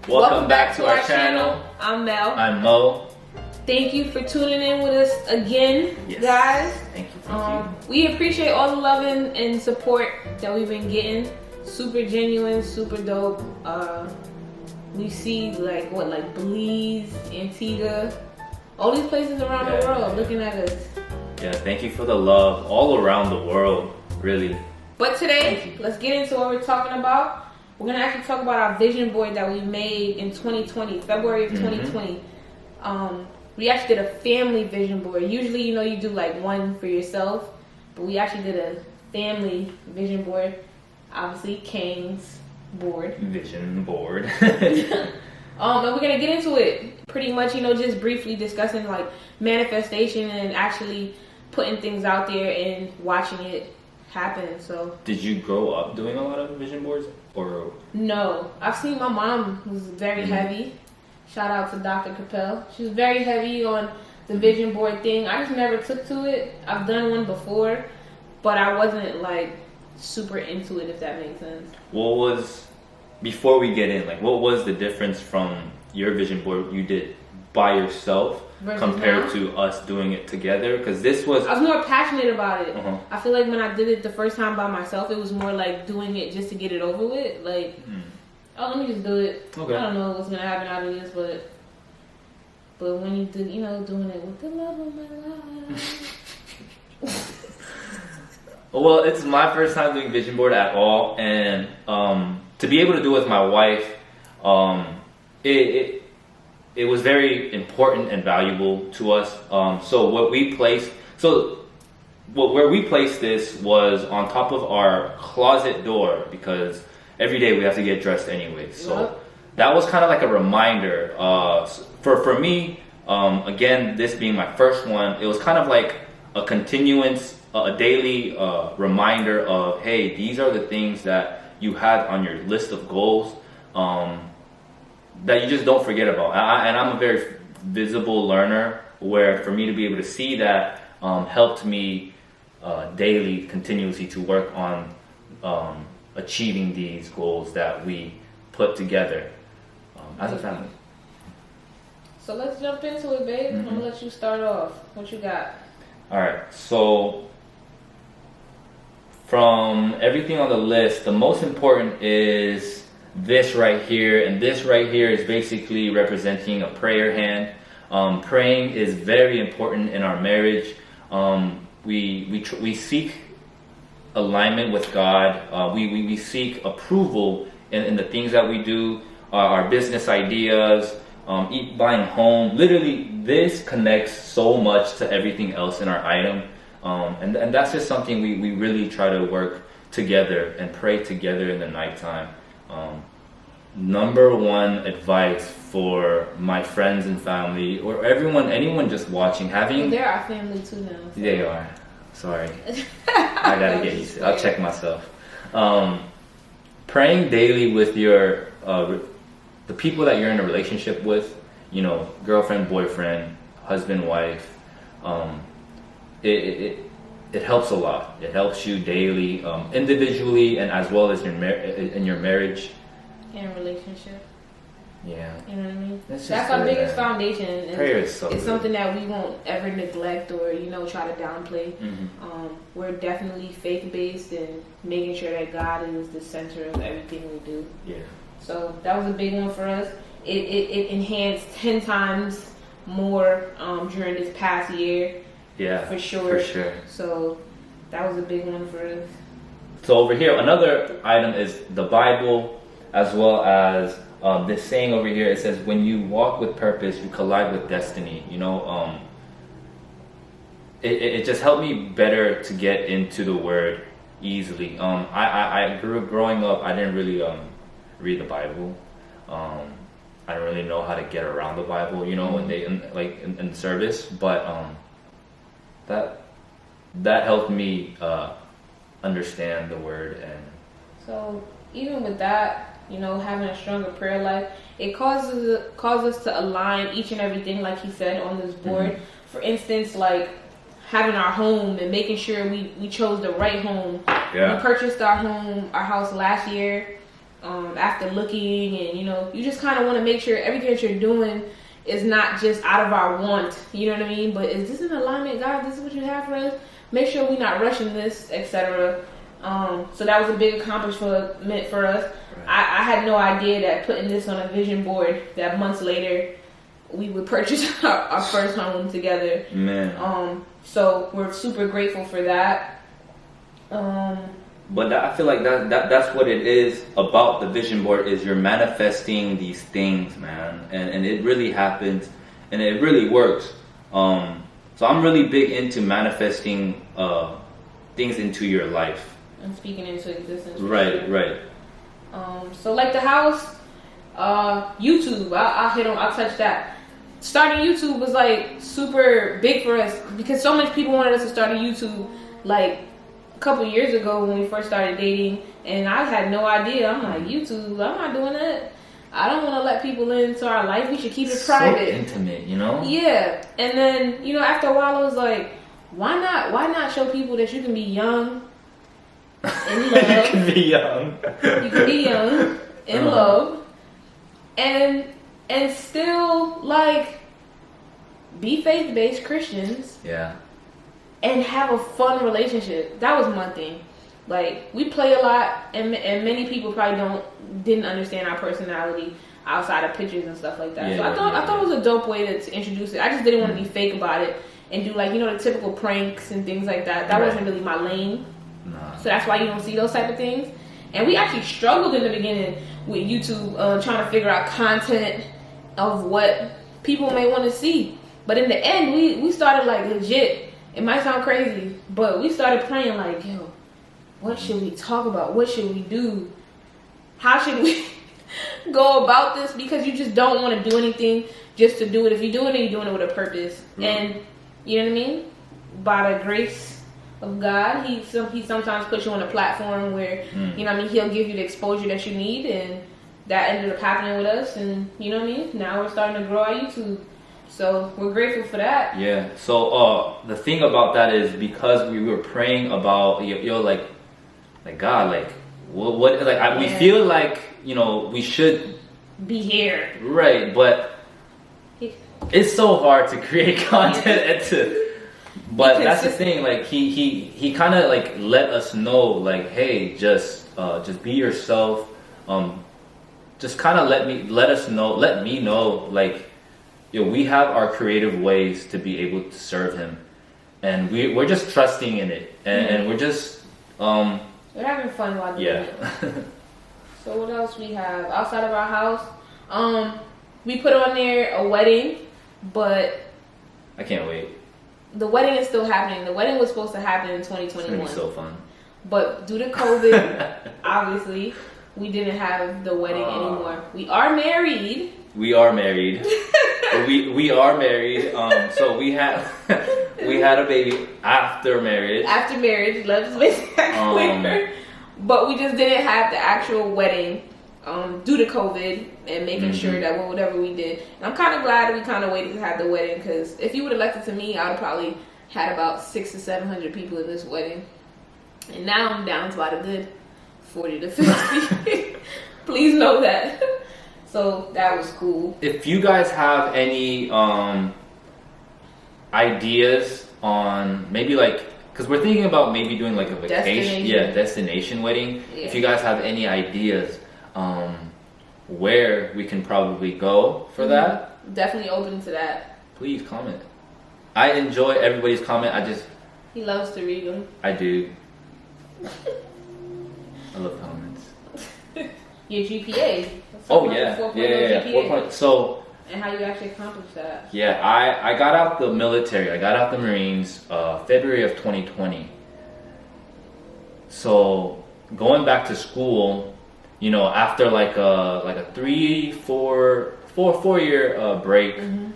Welcome back to our channel. I'm Mel. I'm Mo. Thank you for tuning in with us again, guys. Thank you. We appreciate all the love and support that we've been getting. Super genuine, super dope. We see like Belize, Antigua, all these places around the world looking at us. Yeah, thank you for the love all around the world, really. But today, let's get into what we're talking about. We're gonna actually talk about our vision board that we made in 2020, February of 2020. We actually did a family vision board. Usually, you do like one for yourself, but we actually did a family vision board. Obviously, King's board. Vision board. And we're gonna get into it. Pretty much, just briefly discussing like manifestation and actually putting things out there and watching it happen. So, did you grow up doing a lot of vision boards, or? No, I've seen my mom was very heavy. Shout out to Dr. Capel. She was very heavy on the vision board thing. I just never took to it. I've done one before, but I wasn't like super into it, if that makes sense. Before we get in, what was the difference from your vision board you did by yourself compared to us doing it together? Because I was more passionate about it. I feel like when I did it the first time by myself, it was more like doing it just to get it over with. Let me just do it. Okay. I don't know what's gonna happen out of this, but when you do, doing it with the love of my life. Well, it's my first time doing vision board at all, and to be able to do it with my wife, it was very important and valuable to us. Where we placed this was on top of our closet door, because every day we have to get dressed anyway. So that was kind of like a reminder. For me, again, this being my first one, it was kind of like a continuance, a daily reminder of, hey, these are the things that you had on your list of goals that you just don't forget about. And I'm a very visible learner, where for me to be able to see that helped me daily, continuously to work on achieving these goals that we put together as a family. So let's jump into it, babe. I'm gonna let you start off. What you got? All right, so from everything on the list, the most important is this right here, and this right here is basically representing a prayer hand. Praying is very important in our marriage. We seek alignment with God. We seek approval in the things that we do, our business ideas, buying home. Literally, this connects so much to everything else in our item. And that's just something we really try to work together and pray together in the nighttime. Number one advice for my friends and family, or anyone just watching, they're our family too now. So. They are. Sorry. I gotta get used to it. I'll check myself. Praying daily with your the people that you're in a relationship with, girlfriend, boyfriend, husband, wife. It helps a lot. It helps you daily, individually, and as well as in your marriage and relationship. Yeah. You know what I mean? That's our biggest foundation. And prayer is so it's good. Something that we won't ever neglect or, try to downplay. We're definitely faith-based and making sure that God is the center of everything we do. Yeah. So that was a big one for us. It enhanced 10 times more during this past year. Yeah. For sure. For sure. So that was a big one for us. So over here, another item is the Bible, as well as this saying over here. It says, when you walk with purpose, you collide with destiny. It just helped me better to get into the word easily. I growing up, I didn't really read the Bible. I don't really know how to get around the Bible, when they in service. But that helped me understand the word. And so even with that, having a stronger prayer life, it causes us to align each and everything, like he said, on this board. For instance, like having our home and making sure we chose the right home. Yeah. We purchased our house last year. after looking, and you just kind of want to make sure everything that you're doing is not just out of our want, you know what I mean? But is this in alignment, God? This is what you have for us? Make sure we're not rushing this, etc. So that was a big accomplishment for us. Right. I had no idea that putting this on a vision board, that months later we would purchase our first home together. Man. So we're super grateful for that. But I feel like that's what it is about the vision board, is you're manifesting these things, man, and it really happens, and it really works. So I'm really big into manifesting things into your life and speaking into existence. Right, right. So like the house, YouTube, I'll touch that. Starting YouTube was like super big for us because so many people wanted us to start a YouTube like a couple years ago when we first started dating, and I had no idea. I'm like, YouTube, I'm not doing that. I don't want to let people into our life. We should keep it private. So intimate, you know? Yeah. And then, after a while I was like, why not show people that you can be young in love. You can be young. You can be young in love and still like be faith-based Christians. Yeah. And have a fun relationship. That was one thing. Like, we play a lot, and many people probably didn't understand our personality outside of pictures and stuff like that. Yeah, so I thought it was a dope way to introduce it. I just didn't want to be fake about it and do like the typical pranks and things like that. That wasn't really my lane. Nah. So that's why you don't see those type of things. And we actually struggled in the beginning with YouTube, trying to figure out content of what people may want to see. But in the end, we started like legit. It might sound crazy, but we started playing like, yo, what should we talk about? What should we do? How should we go about this? Because you just don't want to do anything just to do it. If you're doing it, you're doing it with a purpose. Mm. And you know what I mean? By the grace of God, he sometimes puts you on a platform where, he'll give you the exposure that you need. And that ended up happening with us. And you know what I mean? Now we're starting to grow our YouTube. So we're grateful for that. Yeah. So the thing about that is because we were praying about like God, like what like we feel like we should be here, right? But it's so hard to create content and to. But that's the thing. Like he kind of like let us know, like, hey, just be yourself. Just kind of let me know, like. We have our creative ways to be able to serve him, and we're just trusting in it, and we're just we're having fun while doing it. So what else we have outside of our house? We put on there a wedding, but I can't wait. The wedding is still happening. The wedding was supposed to happen in 2021. It's gonna be so fun. But due to COVID, obviously, we didn't have the wedding anymore. We are married. We are married. we are married. So we had a baby after marriage. After marriage, let's make that clear. But we just didn't have the actual wedding due to COVID and making sure that whatever we did. And I'm kind of glad we kind of waited to have the wedding, because if you would have left it to me, I would have probably had about 600 to 700 people in this wedding. And now I'm down to about a good 40 to 50. Please know that. So that was cool. If you guys have any ideas on maybe like, because we're thinking about maybe doing like a vacation, destination wedding. Yeah. If you guys have any ideas where we can probably go for that, definitely open to that. Please comment. I enjoy everybody's comment. He loves to read them. I do. I love comments. Your GPA. Oh yeah, 4.0 So. And how you actually accomplished that? Yeah, I got out the military. I got out the Marines February of 2020. So going back to school, after like a 4 year break, it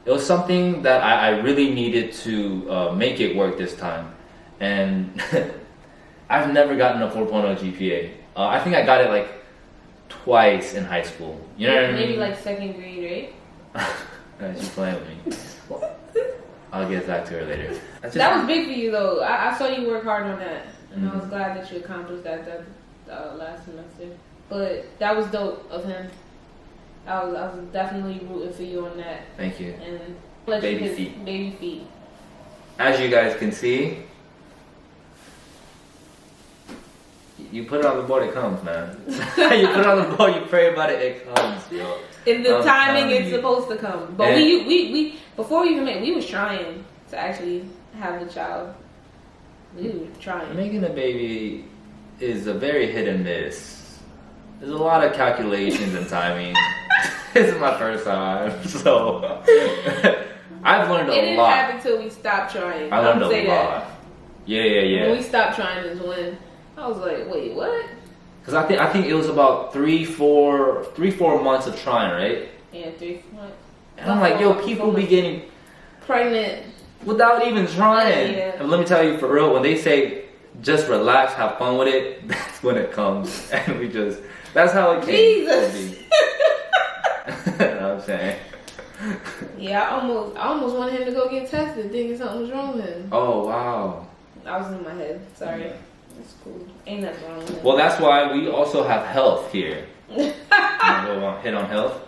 was something that I really needed to make it work this time, and. I've never gotten a 4.0 GPA. I think I got it like twice in high school. You know what I mean? Maybe like second grade, right? She's playing with me. I'll get back to her later. That was big for you though. I saw you work hard on that. And I was glad that you accomplished that last semester. But that was dope of him. I was definitely rooting for you on that. Thank you. And Baby feet. Baby feet. As you guys can see, you put it on the board, it comes, man. You put it on the board, you pray about it, it comes, yo. In the timing it's supposed to come. But we before we even met, we was trying to actually have a child. We were trying. Making a baby is a very hit and miss. There's a lot of calculations and timing. This is my first time, so I've learned a lot. It didn't happen until we stopped trying. I learned a lot. Yeah. When we stopped trying is when I was like, wait, what? Because I think it was about 3-4 months of trying, right? Yeah, 3 months. And I'm like, yo, people be getting pregnant without even trying. Yeah. And let me tell you for real, when they say just relax, have fun with it, that's when it comes. And that's how it came. Jesus. You know what I'm saying? Yeah, I almost wanted him to go get tested, thinking something was wrong with him. Oh, wow. I was in my head. Sorry. Yeah. It's cool. Ain't nothing wrong with him. Well, that's why we also have health here. You wanna go hit on health?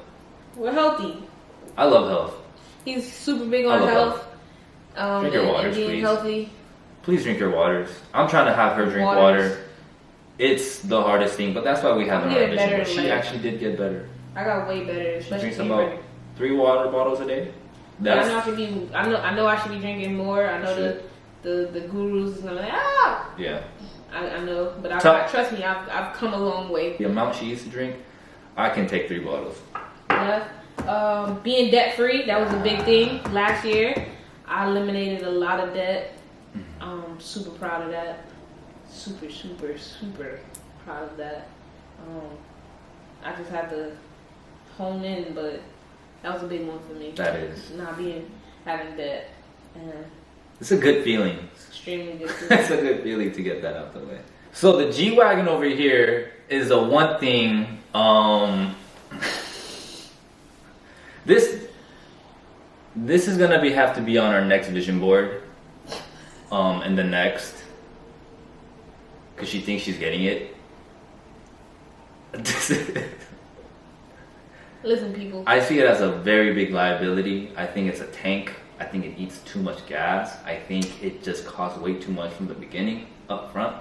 We're healthy. I love health. He's super big on health. Drink your waters, and being please. Healthy. Please drink your waters. I'm trying to have her drink water. It's the hardest thing, but that's why we have an ambition. But she actually did get better. I got way better. She drinks about 3 water bottles a day. I know I should be drinking more. I know the gurus is gonna be like, ah. Yeah. I know, but trust me, I've come a long way. The amount she used to drink, I can take 3 bottles. Yeah. Being debt free, that was a big thing last year. I eliminated a lot of debt. Super proud of that. Super proud of that. I just had to hone in, but that was a big one for me. That is. Not having debt. It's a good feeling. It's extremely good feeling. It's a good feeling to get that out the way. So the G-Wagon over here is the one thing, this is gonna have to be on our next vision board, and the next, because she thinks she's getting it. Listen, people. I see it as a very big liability. I think it's a tank. I think it eats too much gas. I think it just costs way too much from the beginning, up front.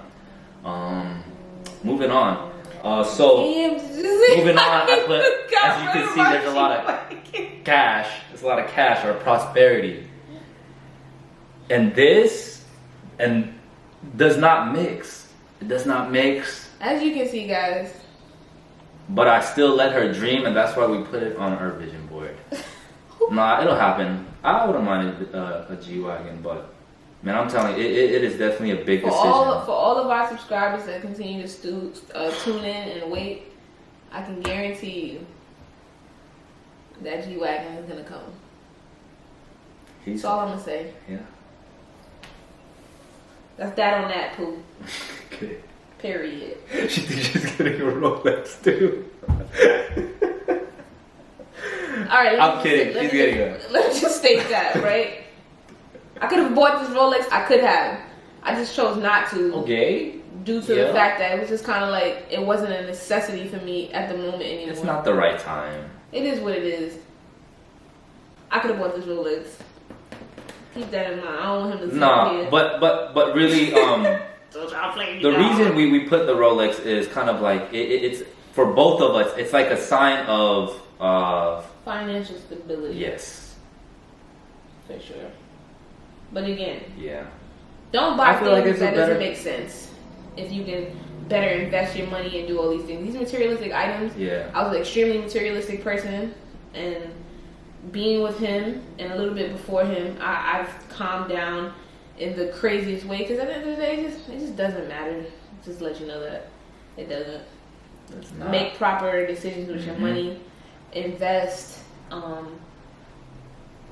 Moving on. Moving on, I put, as you can see, there's a lot of cash. There's a lot of cash or prosperity. And this does not mix. It does not mix. As you can see, guys. But I still let her dream, and that's why we put it on our vision board. Nah, it'll happen. I wouldn't mind a G-Wagon, but man, I'm telling you, it is definitely a big decision. For all of our subscribers that continue to tune in and wait, I can guarantee you that G-Wagon is gonna come. That's all I'm gonna say. Yeah. That's that on that, Pooh. Okay. Period. She thinks she's getting a Rolex too. Alright, I'm kidding. She's getting it. Let's just state that, right? I could have bought this Rolex. I could have. I just chose not to. Okay. Due to the fact that it was just kind of like, it wasn't a necessity for me at the moment anymore. It's not the right time. It is what it is. I could have bought this Rolex. Keep that in mind. I don't want him to see it. But really, the reason we put the Rolex is kind of like, it's for both of us, it's like a sign of financial stability. Yes. For sure. But again, yeah. Don't buy things that doesn't make sense. If you can better invest your money and do all these things. These materialistic items, I was an extremely materialistic person, and being with him and a little bit before him, I've calmed down in the craziest way, because at the end of the day, it just doesn't matter. Just let you know that it doesn't. Make proper decisions with your money, invest,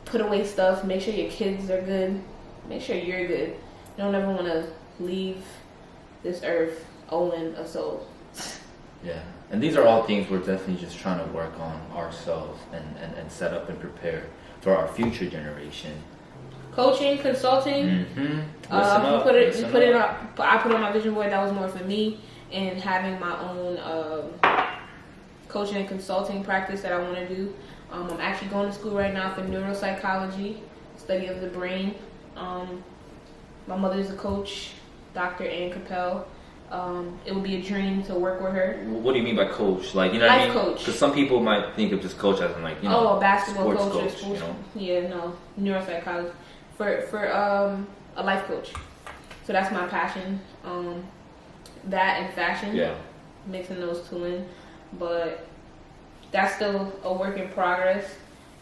put away stuff, make sure your kids are good, make sure you're good. You don't ever want to leave this earth owing a soul. Yeah, and these are all things we're definitely just trying to work on ourselves and set up and prepare for our future generation. Coaching, consulting. I put on my vision board that was more for me and having my own coaching and consulting practice that I want to do. I'm actually going to school right now for neuropsychology, study of the brain. My mother's a coach, Dr. Ann Capel. It would be a dream to work with her. What do you mean by coach? Like, you know what I mean? Life coach. Because some people might think of just coach as in, like, you know, a basketball sports coach, or coach, sports. you know? Yeah, no, neuropsychology for a life coach. So that's my passion. That and fashion. Yeah. Mixing those two in, but that's still a work in progress.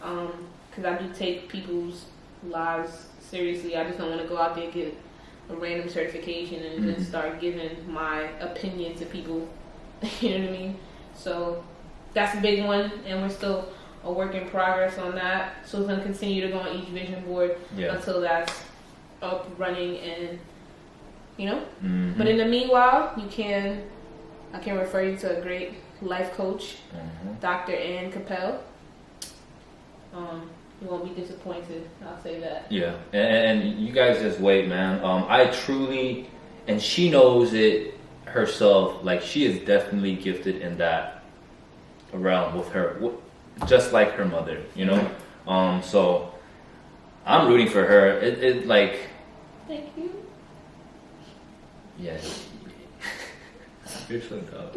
Because I do take people's lives seriously. I just don't want to go out there and get a random certification and just start giving my opinion to people. You know what I mean? So that's a big one, and we're still a work in progress on that. So it's going to continue to go on each vision board until that's up, running, and you know. But in the meanwhile, I can refer you to a great life coach, Dr. Ann Capel. You won't be disappointed, I'll say that. Yeah, and you guys just wait, man. I truly, and she knows it herself, like she is definitely gifted in that realm with her, just like her mother, you know? So I'm rooting for her. It like... Thank you. Yeah. You're so dumb.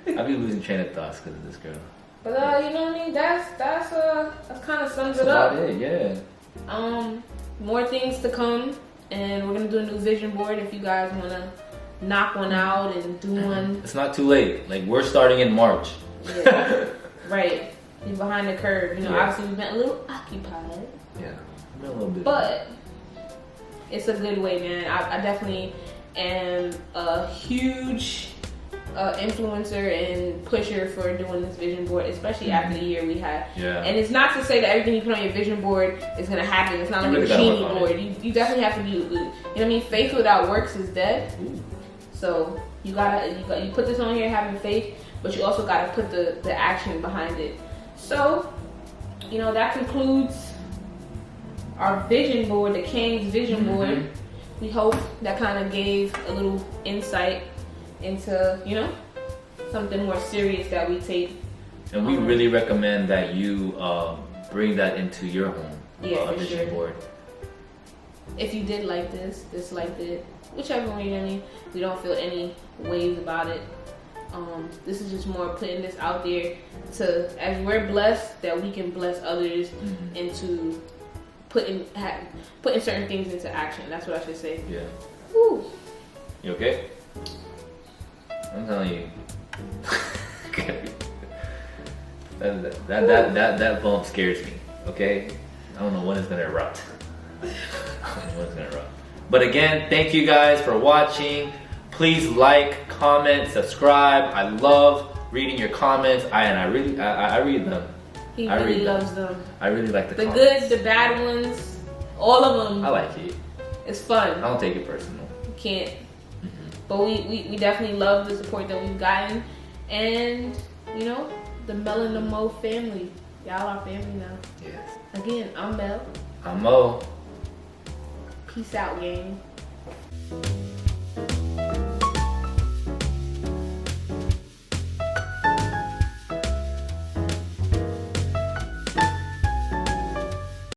I've been losing train of thoughts because of this girl. But you know what I mean? That's kind of sums it about up. It, yeah. More things to come, and we're gonna do a new vision board. If you guys wanna knock one out and do one, it's not too late. Like, we're starting in March. Yeah. Right. You're behind the curve. You know, obviously we've been a little occupied. Yeah, a little bit. But it's a good way, man. I definitely am a huge influencer and pusher for doing this vision board, especially after the year we had. Yeah. And it's not to say that everything you put on your vision board is gonna happen. It's not like really a genie board. You definitely have to be, you know what I mean? Faith without works is dead. Ooh. So you put this on here having faith, but you also gotta put the action behind it. So, you know, that concludes our vision board, the King's vision board. We hope that kind of gave a little insight into, you know, something more serious that we take. And we really recommend that you bring that into your home. Yeah, for vision sure. board. If you did like this, disliked it, whichever one, you know what I mean, we don't feel any ways about it. This is just more putting this out there to, as we're blessed, that we can bless others into putting certain things into action. That's what I should say. Yeah. Woo. You okay? I'm telling you. that bump scares me. Okay? I don't know when it's gonna erupt. But again, thank you guys for watching. Please like, comment, subscribe. I love reading your comments. I read them. He really loves them. I really like the The comments. good, the bad ones, all of them. I like it. It's fun. I don't take it personal. You can't. But we definitely love the support that we've gotten. And, you know, the Mel'nMo family. Y'all are family now. Yes. Again, I'm Mel. I'm Mo. Peace out, gang.